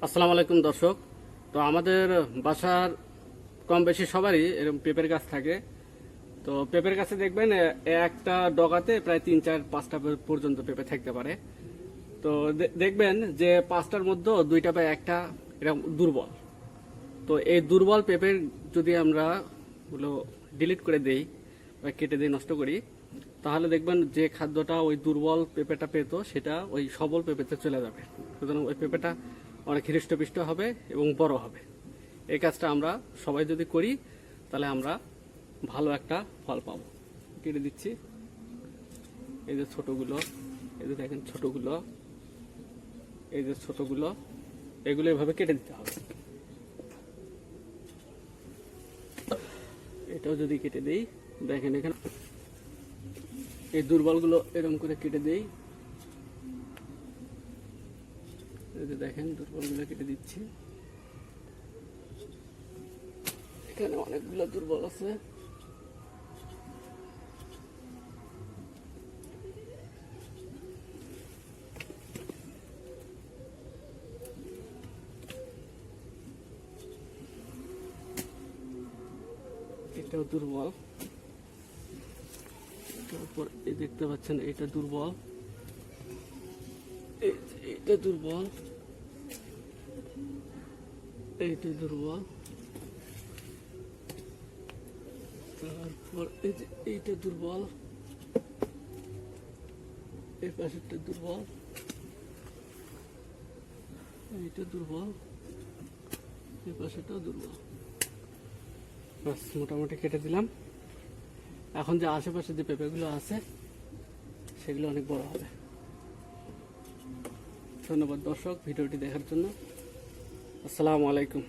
আসসালামু আলাইকুম দর্শক। তো আমাদের বাসার কম বেশি সবারই এরকম পেঁপের গাছ থাকে। তো পেঁপের গাছে দেখবেন একটা ডগাতে প্রায় 3, 4, 5টা পর্যন্ত পেঁপে থাকতে পারে। তো দেখবেন যে 5টার মধ্যে 2টা বা একটা এরকম দুর্বল। তো এই দুর্বল পেঁপের যদি আমরা ওগুলো ডিলিট করে দেই বা কেটে দিয়ে নষ্ট করি, তাহলে দেখবেন যে খাদ্যটা ওই দুর্বল পেঁপেটা পেত সেটা ওই সবল পেঁপেতে চলে যাবে। সুতরাং ওই পেঁপেটা অনেক হৃষ্টপুষ্ট হবে এবং বড় হবে। এই কাজটা আমরা সবাই যদি করি তাহলে আমরা ভালো একটা ফল পাবো। কেটে দিচ্ছি। এই যে ছোটগুলো, এই যে দেখেন ছোটগুলো, এই যে ছোটগুলো, এগুলো এভাবে কেটে দিতে হবে। এটাও যদি কেটে দেই, দেখেন এখানে এই দুর্বলগুলো এরকম করে কেটে দেই। এই যে দেখেন দুর্বলগুলো কেটে দিচ্ছি। এখানে অনেকগুলো দুর্বল আছে। এটাও দুর্বল। তারপর এই দেখতে পাচ্ছেন এটা দুর্বল, এইটা দুর্বল, এইটা দুর্বল। তারপর এই যে এইটা দুর্বল, এই পাশেরটা দুর্বল, এইটা দুর্বল, এই পাশেরটাও দুর্বল। বাস মোটামুটি কেটে দিলাম। এখন যে আশেপাশে যে পেঁপেগুলো আছে সেগুলো অনেক বড় হবে। ধন্যবাদ দর্শক ভিডিওটি দেখার জন্য। আসসালামু আলাইকুম।